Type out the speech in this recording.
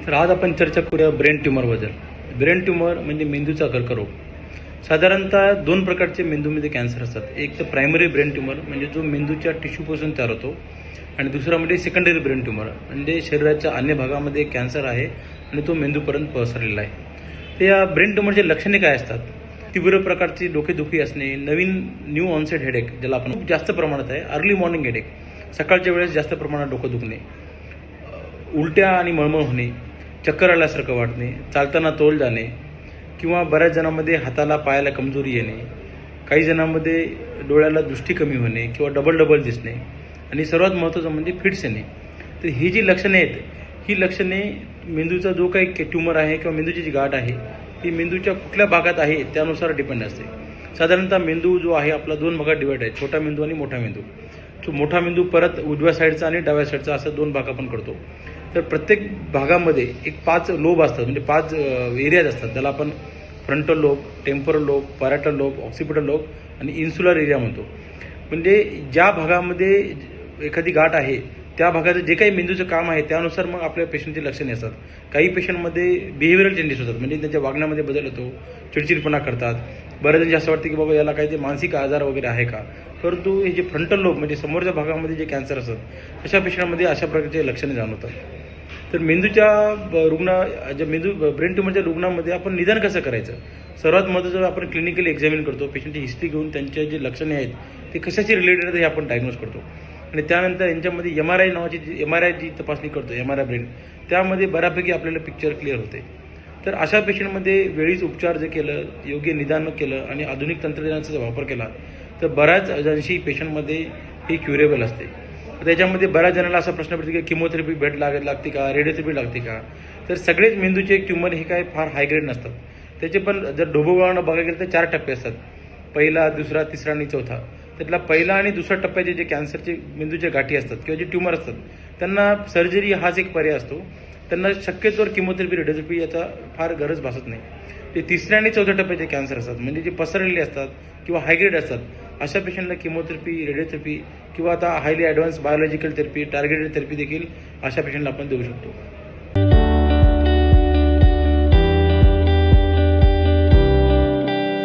तर आज आपण चर्चा करूया ब्रेन ट्यूमरबद्दल. ब्रेन ट्यूमर म्हणजे मेंदूचा कर्करोग. साधारणतः दोन प्रकारचे मेंदूमध्ये कॅन्सर असतात. एक तर प्रायमरी ब्रेन ट्यूमर म्हणजे जो मेंदूच्या टिश्यूपासून तयार होतो, आणि दुसरा म्हणजे सेकंडरी ब्रेन ट्यूमर म्हणजे शरीराच्या अन्य भागामध्ये कॅन्सर आहे आणि तो मेंदूपर्यंत पसरलेला आहे. तर या ब्रेन ट्यूमरचे लक्षणे काय असतात? तीव्र प्रकारची डोकेदुखी असणे, न्यू ऑनसेट हेडेक ज्याला आपण खूप जास्त प्रमाणात आहे, अर्ली मॉर्निंग हेडेक, सकाळच्या वेळेस जास्त प्रमाणात डोकं दुखणे, उलट्या आणि मळमळ होणे, चक्कर आल्यासारखं वाटणे, चालताना तोल जाणे, किंवा बऱ्याच जणांमध्ये हाताला पायाला कमजोरी येणे, काही जणांमध्ये डोळ्याला दृष्टी कमी होणे किंवा डबल दिसणे, आणि सर्वात महत्त्वाचं म्हणजे फिट्स येणे. तर ही जी लक्षणे आहेत, ही लक्षणे मेंदूचा जो काही ट्यूमर आहे किंवा मेंदूची जी गाठ आहे ती मेंदूच्या कुठल्या भागात आहे त्यानुसार डिपेंड असते. साधारणतः मेंदू जो आहे आपला दोन भागात डिवाईड आहे, छोटा मेंदू आणि मोठा मेंदू. तो मोठा मेंदू परत उजव्या साईडचा आणि डाव्या साईडचा असं दोन भाग आपण करतो. तर प्रत्येक भागामध्ये एक 5 लोब असतात, म्हणजे 5 एरियाज असतात, ज्याला आपण frontal lobe, temporal lobe, parietal lobe, occipital lobe आणि इन्सुलर एरिया म्हणतो. म्हणजे ज्या भागामध्ये एखादी गाठ आहे त्या भागाचं जे काही मेंदूचं काम आहे त्यानुसार मग आपल्या पेशंटचे लक्षणे असतात. काही पेशंटमध्ये बिहेवियरल चेंजेस होतात, म्हणजे त्यांच्या वागण्यामध्ये बदल होतो, चिडचिडपणा करतात. बऱ्याच जणांची असं वाटतं की बाबा याला काही ते मानसिक आजार वगैरे आहे का. परंतु हे जे फ्रंटल लोब म्हणजे समोरच्या भागामध्ये जे कॅन्सर असतात अशा पेशंटमध्ये अशा प्रकारचे लक्षणे जाणवतात. तर मेंदूच्या ब्रेन ट्यूमरच्या रुग्णांमध्ये आपण निदान कसं करायचं? सर्वात महत्त्वाचं आपण क्लिनिकली एक्झामिन करतो, पेशंटची हिस्ट्री घेऊन त्यांच्या जे लक्षणे आहेत ते कशाची रिलेटेड आहेत हे आपण डायग्नोज करतो. आणि त्यानंतर यांच्यामध्ये MRI नावाची जी तपासणी करतो, MRI ब्रेन, त्यामध्ये बऱ्यापैकी आपल्याला पिक्चर क्लिअर होते. तर अशा पेशंटमध्ये वेळीच उपचार जर केलं, योग्य निदान केलं आणि आधुनिक तंत्रज्ञानाचा वापर केला तर बऱ्याच अंशी पेशंटमध्ये ही क्युरेबल असते. त्याच्यामध्ये बऱ्याच जणांना असा प्रश्न पडतो की किमोथेरपी लागते का, रेडिओथेरपी लागते का. तर सगळेच मेंदूचे ट्यूमर हे काय फार हाय ग्रेड नसतात. त्याचे पण जर ढोबळमानानं बघायला गेलं तर 4 टप्पे असतात, पहिला, दुसरा, तिसरा आणि चौथा. त्यातला पहिला आणि दुसऱ्या टप्प्याचे जे कॅन्सरचे मेंदूच्या गाठी असतात किंवा जे ट्यूमर असतात त्यांना सर्जरी हाच एक पर्याय असतो. त्यांना शक्यतोवर किमोथेरपी, रेडिओथेरपी याचा फार गरज भासत नाही. ते तिसऱ्या आणि चौथ्या टप्प्याचे कॅन्सर असतात, म्हणजे जे पसरलेले असतात किंवा हायग्रेड असतात, अशा पेशंटला किमोथेरपी, रेडिओथेरपी किंवा आता highly advance biological therapy, targeted therapy देखील अशा पेशंटला आपण देऊ शकतो.